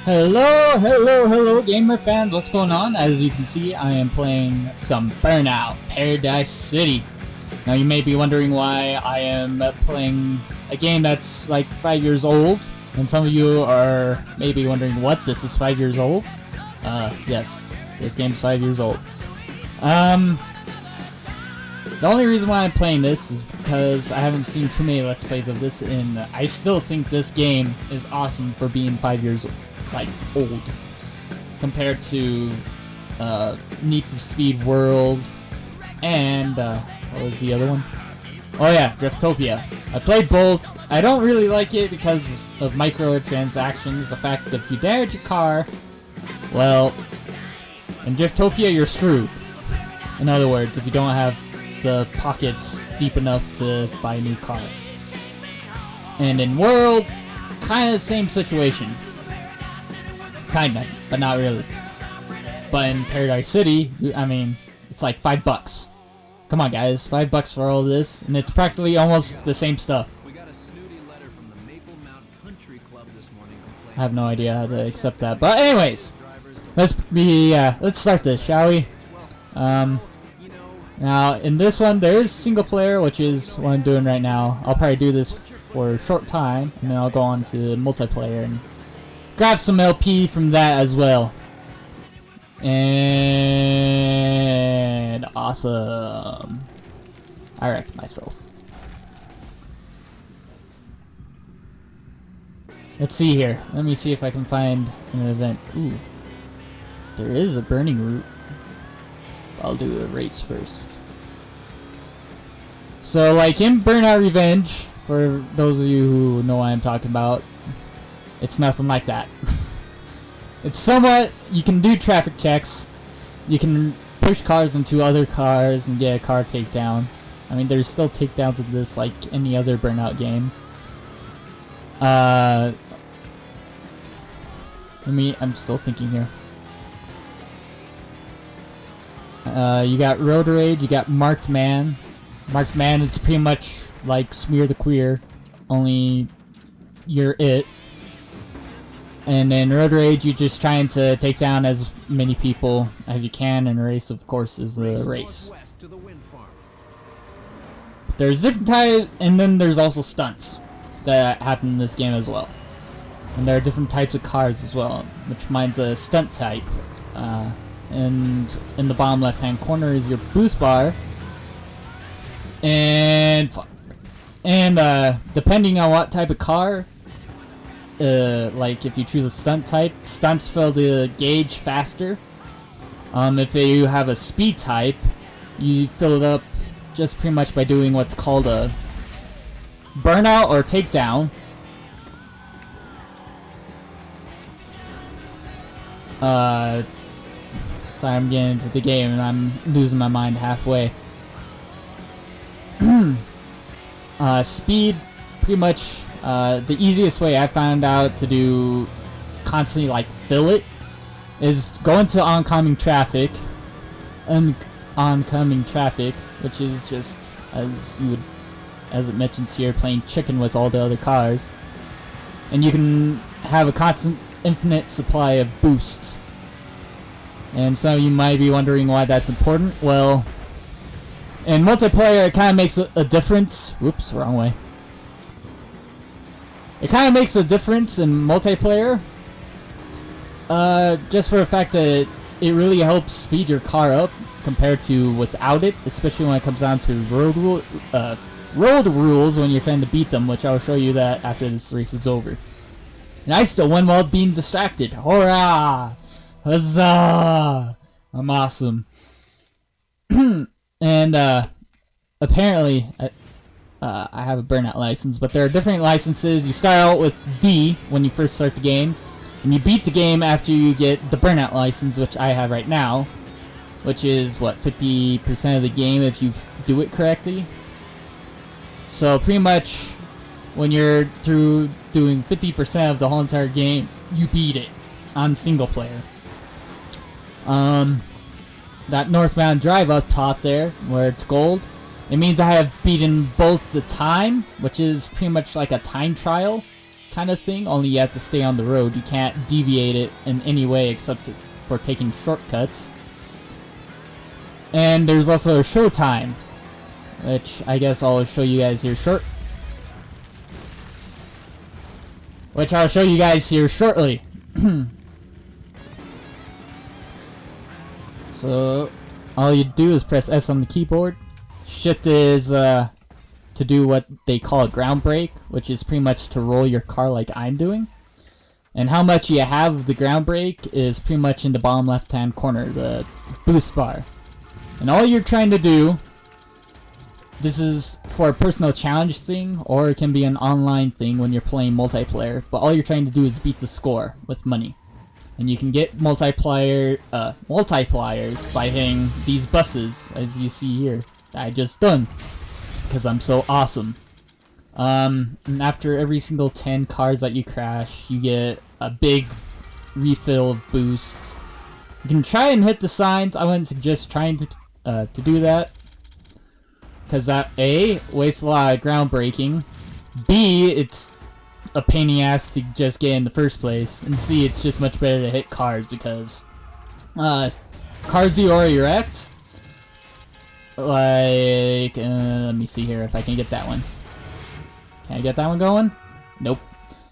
Hello, gamer fans, what's going on? As you can see, I am playing some Burnout, Paradise City. Now you may be wondering why I am playing a game that's like 5 years old, and some of you are maybe wondering what, this is 5 years old? Yes, this game's 5 years old. The only reason why I'm playing this is because I haven't seen too many Let's Plays of this, and I still think this game is awesome for being 5 years old compared to Need for Speed World and what was the other one? Oh yeah, Driftopia. I played both. I don't really like it because of microtransactions. The fact that if you damage your car, well, in Driftopia you're screwed. In other words, if you don't have the pockets deep enough to buy a new car. And in World, kind of same situation. Kinda, but not really. But in Paradise City, I mean, it's like $5. Come on, guys, $5 for all this, and it's practically almost the same stuff. I have no idea how to accept that, but anyways, let's start this, shall we? Now in this one there is single player, which is what I'm doing right now. I'll probably do this for a short time, and then I'll go on to multiplayer and grab some LP from that as well. And awesome. I wrecked myself. Let's see here. Let me see if I can find an event. Ooh. There is a burning route. I'll do a race first. So like in Burnout Revenge, for those of you who know what I'm talking about, it's nothing like that. It's somewhat, you can do traffic checks, you can push cars into other cars and get a car takedown. I mean, there's still takedowns of this like any other Burnout game. I'm still thinking here. You got Road Rage, you got Marked Man. Marked Man, it's pretty much like Smear the Queer, only you're it. And then Road Rage, you're just trying to take down as many people as you can, and race, of course, is the race. There's different types, and then there's also stunts that happen in this game as well. And there are different types of cars as well, which mine's a stunt type. And in the bottom left hand corner is your boost bar, and depending on what type of car, like if you choose a stunt type, stunts fill the gauge faster. If you have a speed type, you fill it up just pretty much by doing what's called a burnout or takedown. Sorry, I'm getting into the game and I'm losing my mind halfway. Speed, pretty much the easiest way I found out to do constantly like fill it is go into oncoming traffic, which is just as it mentions here, playing chicken with all the other cars, and you can have a constant infinite supply of boosts. And some of you might be wondering why that's important. Well, in multiplayer it kind of makes a difference. Whoops, wrong way. It kind of makes a difference in multiplayer, just for the fact that it really helps speed your car up compared to without it, especially when it comes down to road rules when you're trying to beat them, which I'll show you that after this race is over. And I still won while being distracted. Hurrah! Huzzah! I'm awesome. And apparently I have a Burnout license, but there are different licenses. You start out with D when you first start the game, and you beat the game after you get the Burnout license, which I have right now, which is what, 50% of the game if you do it correctly. So pretty much when you're through doing 50% of the whole entire game, you beat it on single player. that northbound drive up top there, where it's gold, it means I have beaten both the time, which is pretty much like a time trial kind of thing, only you have to stay on the road. You can't deviate it in any way except for taking shortcuts. And there's also a showtime, which I guess I'll show you guys here shortly. So all you do is press S on the keyboard. Shift is to do what they call a ground brake, which is pretty much to roll your car like I'm doing. And how much you have of the ground brake is pretty much in the bottom left hand corner, the boost bar. And all you're trying to do, this is for a personal challenge thing, or it can be an online thing when you're playing multiplayer, but all you're trying to do is beat the score with money. And you can get multipliers by hitting these buses, as you see here, that I just done, because I'm so awesome. And after every single 10 cars that you crash, you get a big refill of boosts. You can try and hit the signs. I wouldn't suggest trying to do that, because that A, wastes a lot of ground braking, B, it's a pain in the ass to just get in the first place, and C, it's just much better to hit cars, because cars you already wrecked, like, let me see here if I can get that one. Can I get that one going? Nope.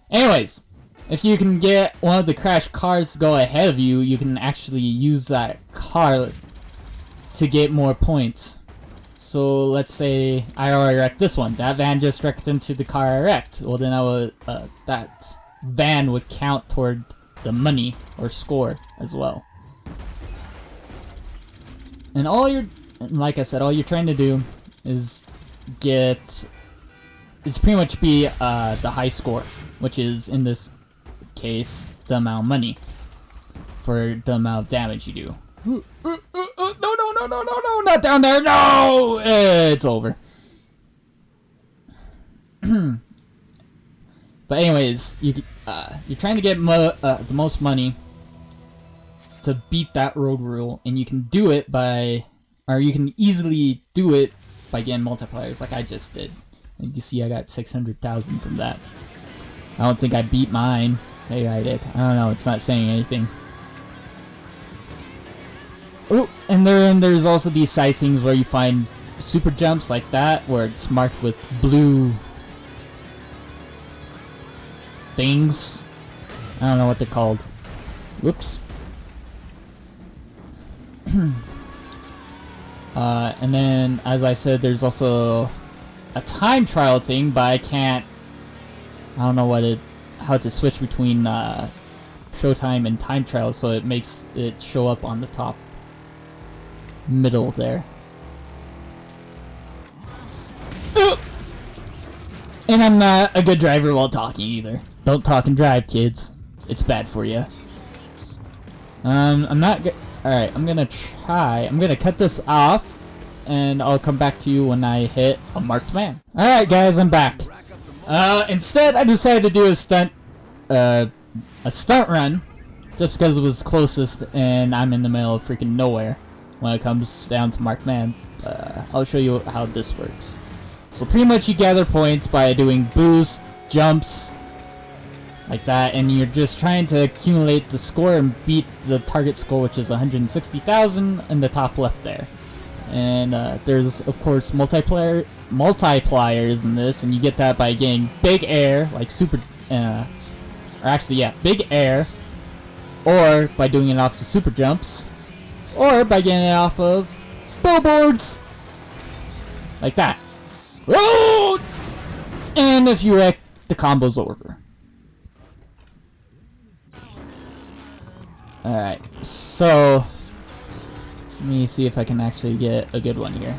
Anyways, if you can get one of the crashed cars to go ahead of you, you can actually use that car to get more points. So let's say I already wrecked this one. That van just wrecked into the car I wrecked. Well, then I would that van would count toward the money or score as well. And like I said, all you're trying to do is it's pretty much be the high score, which is in this case the amount of money for the amount of damage you do. No, not down there, no! It's over. But anyways, you're trying to get the most money to beat that road rule, and you can do it you can easily do it by getting multipliers like I just did. As you see, I got 600,000 from that. I don't think I beat mine. Maybe I did. I don't know, it's not saying anything. Oh, and there's also these side things where you find super jumps like that, where it's marked with blue things. I don't know what they're called. Whoops. And then, as I said, there's also a time trial thing, but I don't know how to switch between showtime and time trial, so it makes it show up on the top middle there. And I'm not a good driver while talking either. Don't talk and drive, kids. It's bad for you. I'm not good. Alright, I'm gonna cut this off, and I'll come back to you when I hit a marked man. Alright guys, I'm back. Instead I decided to do a stunt run, just because it was closest and I'm in the middle of freaking nowhere when it comes down to marked man. I'll show you how this works. So pretty much you gather points by doing boosts, jumps, like that, and you're just trying to accumulate the score and beat the target score, which is 160,000 in the top left there. And there's of course multipliers in this, and you get that by getting big air, like big air, or by doing it off the super jumps, or by getting it off of billboards, like that. Whoa! And if you wreck, the combo's over. Alright, so let me see if I can actually get a good one here.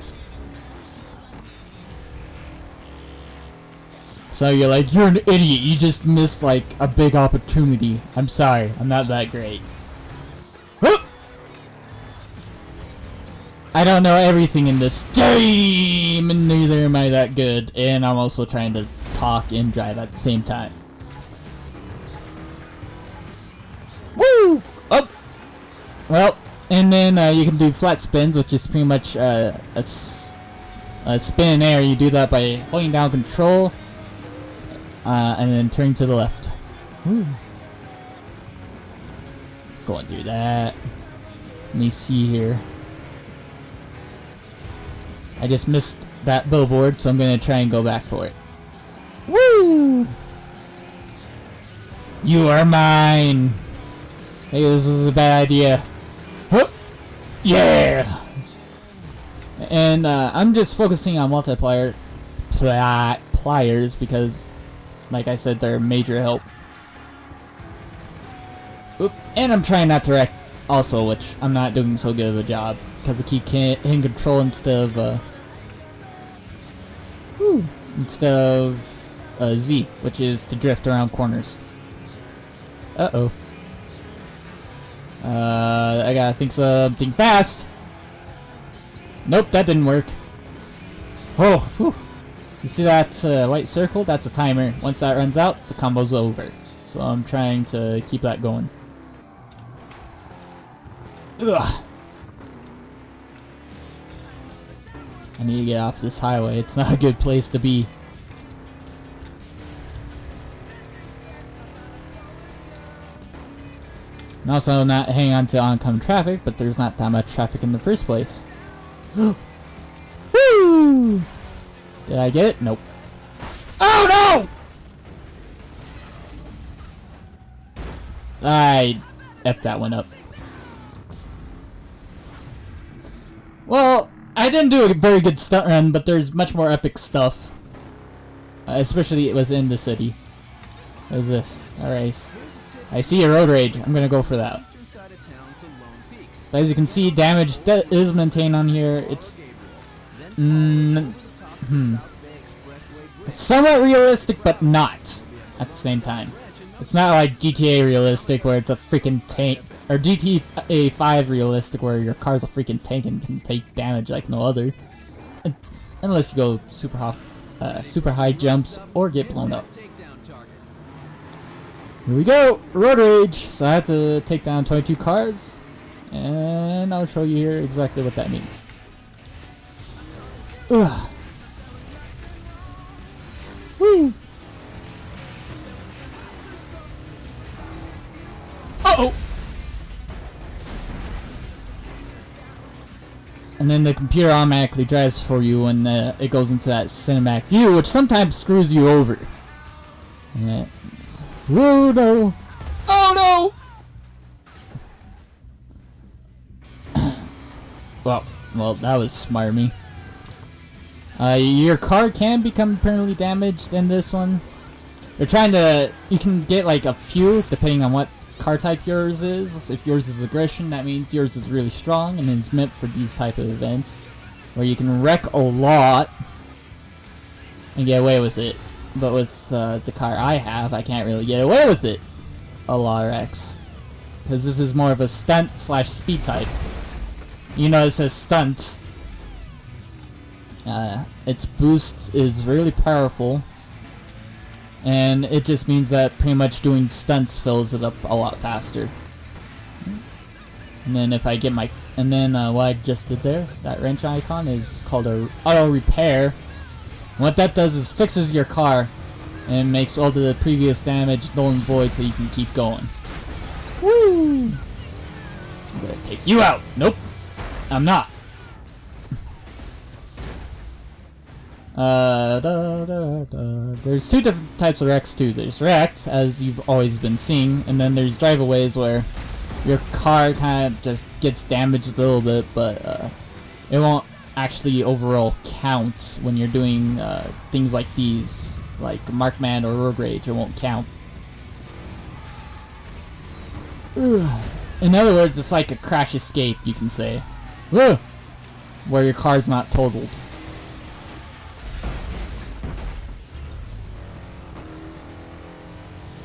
So you're like, you're an idiot, you just missed like a big opportunity. I'm sorry, I'm not that great. Whoop! I don't know everything in this game, and neither am I that good, and I'm also trying to talk and drive at the same time. Woo! Oh! Well, And then you can do flat spins, which is pretty much a spin in air. You do that by holding down control and then turning to the left. Woo. Going through that. Let me see here. I just missed that billboard, so I'm gonna try and go back for it. Woo! You are mine! Hey, this was a bad idea. Whoop! Yeah! And I'm just focusing on multiplayer pliers because, like I said, they're a major help. Oop. And I'm trying not to wreck also, which I'm not doing so good of a job because I keep hitting control instead of Z, which is to drift around corners. Uh-oh. I gotta think something fast. Nope, that didn't work. Oh, whew. You see that white circle? That's a timer. Once that runs out, the combo's over. So I'm trying to keep that going. Ugh. I need to get off this highway. It's not a good place to be. And also not hanging on to oncoming traffic, but there's not that much traffic in the first place. Woo! Did I get it? Nope. Oh no! I effed that one up. Well, I didn't do a very good stunt run, but there's much more epic stuff. Especially within the city. What is this? Alright. I see a road rage. I'm gonna go for that. But as you can see, damage is maintained on here. It's it's somewhat realistic, but not at the same time. It's not like GTA realistic where it's a freaking tank, or GTA 5 realistic where your car's a freaking tank and can take damage like no other, unless you go super high jumps or get blown up. Here we go, road rage. So I have to take down 22 cars, and I'll show you here exactly what that means. Ugh. Whee! Uh-oh! And then the computer automatically drives for you when it goes into that cinematic view, which sometimes screws you over. Yeah. Whoa, no! Oh no! Well, that was smart of me. Your car can become permanently damaged in this one. They're trying to... You can get like a few, depending on what car type yours is. If yours is aggression, that means yours is really strong and is meant for these type of events. Where you can wreck a lot and get away with it. But with the car I have, I can't really get away with it. A lot of wrecks. Because this is more of a stunt / speed type. You know, it says stunt. Its boost is really powerful, and it just means that pretty much doing stunts fills it up a lot faster. And then if I get my, and then what I just did there, that wrench icon is called a auto repair. And what that does is fixes your car and makes all the previous damage null and void, so you can keep going. Woo! I'm gonna take you out. Nope, I'm not. There's two different types of wrecks too. There's wrecked, as you've always been seeing, and then there's driveaways where your car kind of just gets damaged a little bit, but it won't actually overall count when you're doing things like these, like Markman or Road Rage. It won't count. Ugh. In other words, it's like a crash escape, you can say. Woo! Where your car's not totaled.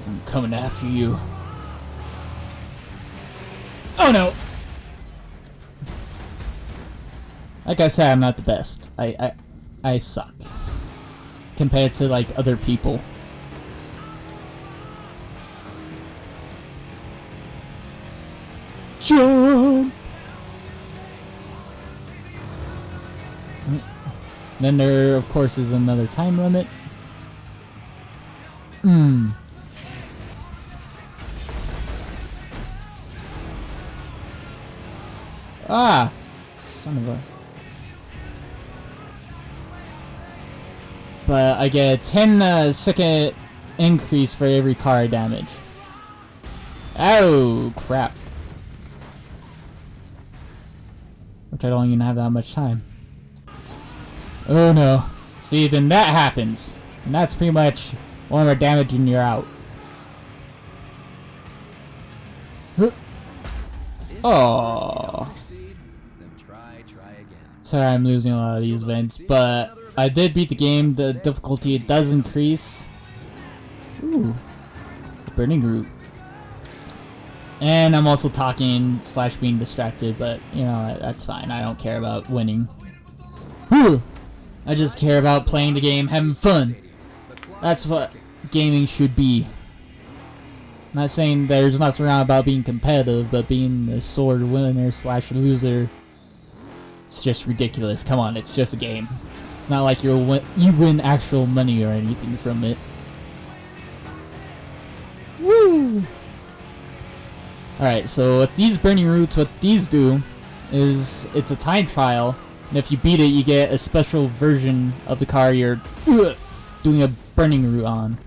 I'm coming after you. Oh no! Like I said, I'm not the best. I suck. Compared to like other people. Jump! Then there, of course, is another time limit. Ah! Son of a... But I get a 10-second increase for every car damage. Oh, crap. Which I don't even have that much time. Oh no. See, then that happens. And that's pretty much one more damage and you're out. Oh. Sorry, I'm losing a lot of these events, but I did beat the game. The difficulty does increase. Ooh. Burning root. And I'm also talking / being distracted, but you know, that's fine. I don't care about winning. Whew. I just care about playing the game, having fun. That's what gaming should be. I'm not saying there's nothing wrong about being competitive, but being a sword winner / loser, it's just ridiculous. Come on, it's just a game. It's not like you win actual money or anything from it. Woo! Alright, so with these burning roots, what these do is it's a time trial, and if you beat it, you get a special version of the car you're doing a burning route on.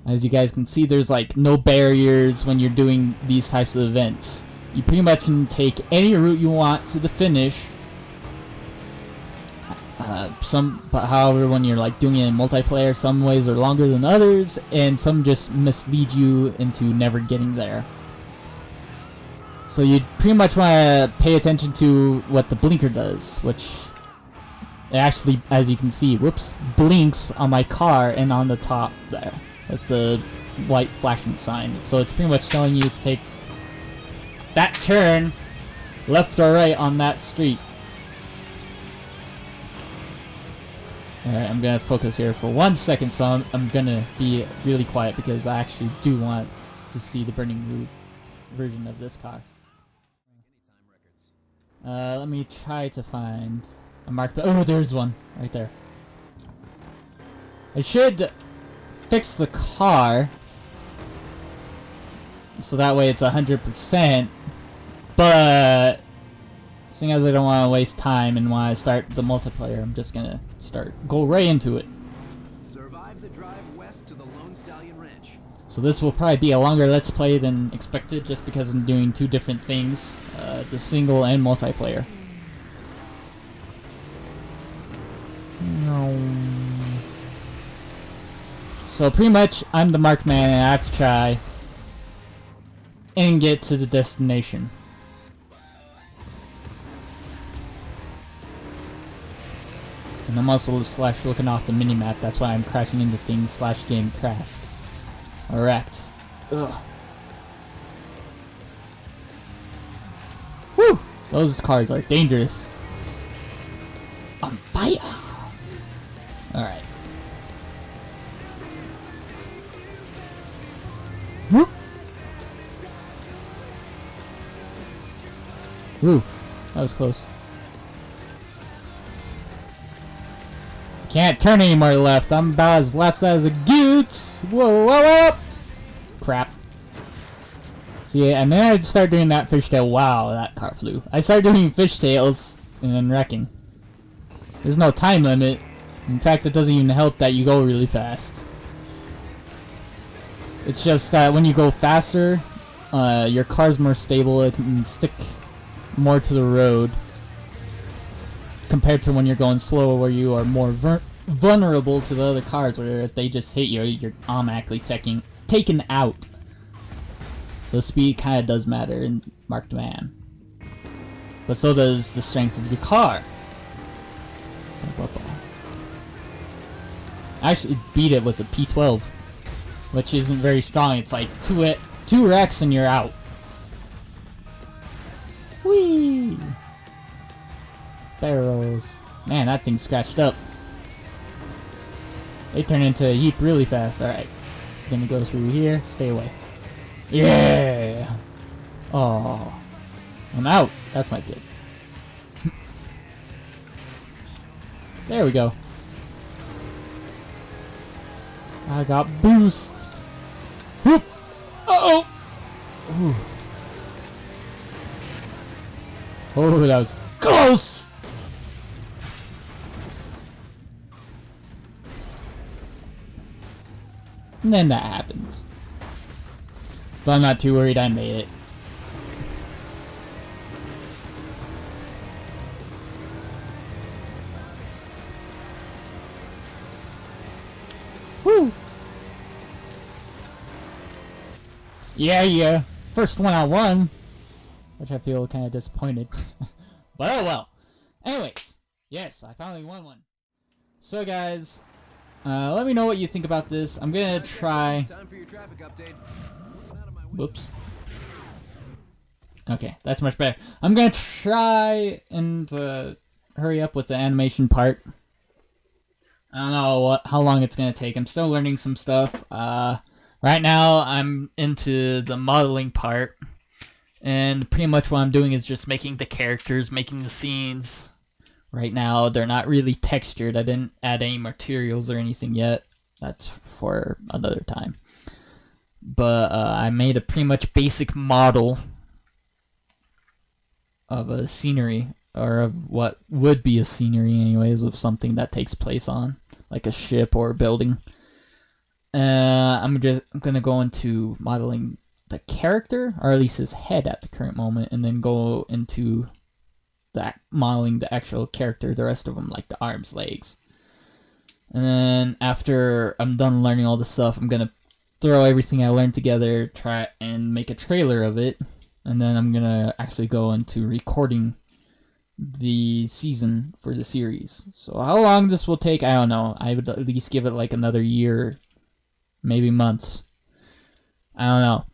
As you guys can see, there's like no barriers when you're doing these types of events. You pretty much can take any route you want to the finish. But however, when you're like doing it in multiplayer, some ways are longer than others, and some just mislead you into never getting there. So you pretty much want to pay attention to what the blinker does, which it actually, as you can see, whoops, blinks on my car and on the top there with the white flashing sign. So it's pretty much telling you to take that turn left or right on that street. Alright, I'm gonna focus here for 1 second, so I'm gonna be really quiet because I actually do want to see the burning root version of this car. Let me try to find a mark. Oh, there's one right there. I should fix the car so that way it's 100%, but seeing as I don't want to waste time and want to start the multiplayer, I'm just gonna go right into it. Survive the drive west to the Lone Stallion Ranch. So this will probably be a longer let's play than expected, just because I'm doing two different things, the single and multiplayer. So pretty much I'm the marked man and I have to try and get to the destination. And I'm also looking off the minimap, that's why I'm crashing into things / game crashed. Or wrecked. Ugh. Whew! Those cars are dangerous. On fire! Alright. Whoop! Woo! That was close. Can't turn any more left. I'm about as left as a goot. Whoa, whoa, whoa! Crap. See, and then I start doing that fishtail. Wow, that car flew. I started doing fishtails and then wrecking. There's no time limit. In fact, it doesn't even help that you go really fast. It's just that when you go faster, your car's more stable. It can stick more to the road. Compared to when you're going slow, where you are more vulnerable to the other cars, where if they just hit you, you're automatically taken out. So speed kind of does matter in Marked Man. But so does the strength of your car. I actually beat it with a P12, which isn't very strong. It's like two wrecks and you're out. Whee! Barrels. Man, that thing's scratched up. They turn into a heap really fast. Alright. Gonna go through here. Stay away. Yeah! Oh. I'm out. That's not good. There we go. I got boosts. Whoop! Uh-oh! Ooh. Oh, that was close! And then that happens. But I'm not too worried, I made it. Woo! Yeah. First one I won. Which I feel kind of disappointed. But oh well. Anyways, yes, I finally won one. So guys, let me know what you think about this. I'm gonna try. Time for your traffic update. Whoops. Okay, that's much better. I'm gonna try and hurry up with the animation part. I don't know how long it's gonna take. I'm still learning some stuff. Right now I'm into the modeling part, and pretty much what I'm doing is just making the characters, making the scenes. Right now they're not really textured. I didn't add any materials or anything yet. That's for another time. But I made a pretty much basic model of a scenery, or of what would be a scenery anyways, of something that takes place on, like a ship or a building. I'm gonna go into modeling the character, or at least his head at the current moment, and then go into that modeling the actual character, the rest of them, like the arms, legs. And then after I'm done learning all this stuff, I'm gonna throw everything I learned together, try and make a trailer of it, and then I'm gonna actually go into recording the season for the series. So how long this will take, I don't know. I would at least give it like another year, maybe months. I don't know.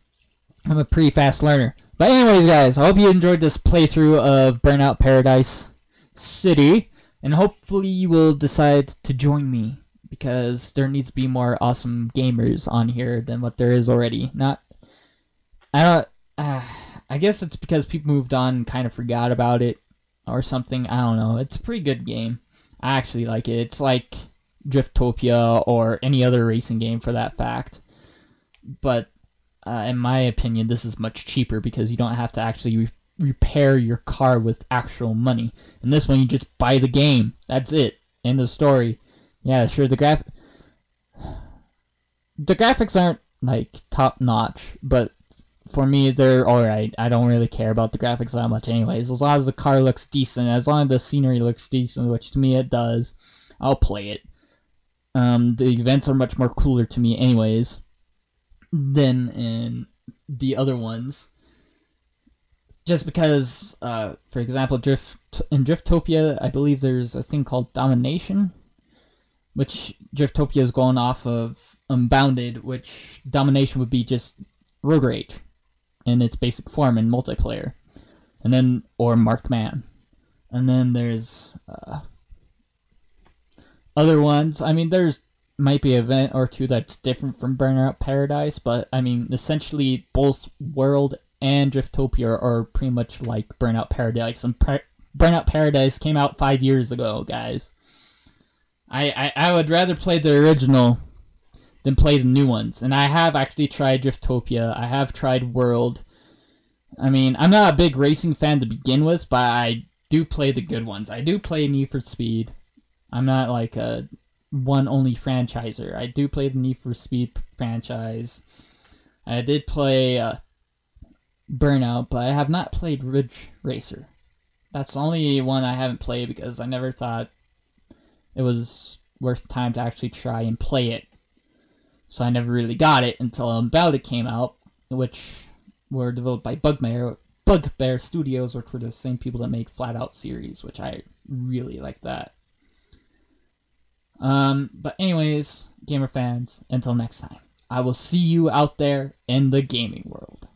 I'm a pretty fast learner. But anyways, guys, I hope you enjoyed this playthrough of Burnout Paradise City, and hopefully you will decide to join me, because there needs to be more awesome gamers on here than what there is already. I guess it's because people moved on and kind of forgot about it or something. I don't know. It's a pretty good game. I actually like it. It's like Driftopia or any other racing game for that fact. But in my opinion, this is much cheaper because you don't have to actually repair your car with actual money. In this one, you just buy the game. That's it. End of story. Yeah, sure, the graphics aren't like top notch, but for me they're alright. I don't really care about the graphics that much anyways. As long as the car looks decent, as long as the scenery looks decent, which to me it does, I'll play it. The events are much more cooler to me anyways than in the other ones. Just because, for example, in Driftopia, I believe there's a thing called Domination, which Driftopia is going off of Unbounded, which Domination would be just road rage in its basic form in multiplayer, and then or Marked Man, and then there's other ones. I mean, there's might be an event or two that's different from Burnout Paradise, but I mean, essentially both World and Driftopia are pretty much like Burnout Paradise, and Burnout Paradise came out 5 years ago, guys. I would rather play the original than play the new ones, and I have actually tried Driftopia. I have tried World. I mean, I'm not a big racing fan to begin with, but I do play the good ones. I do play Need for Speed. I'm not like a one-only franchiser. I do play the Need for Speed franchise. I did play Burnout, but I have not played Ridge Racer. That's the only one I haven't played because I never thought it was worth time to actually try and play it. So I never really got it until Unbounded came out, which were developed by Bugbear Studios, which were the same people that made Flat Out series, which I really like that. But anyways, gamer fans, until next time, I will see you out there in the gaming world.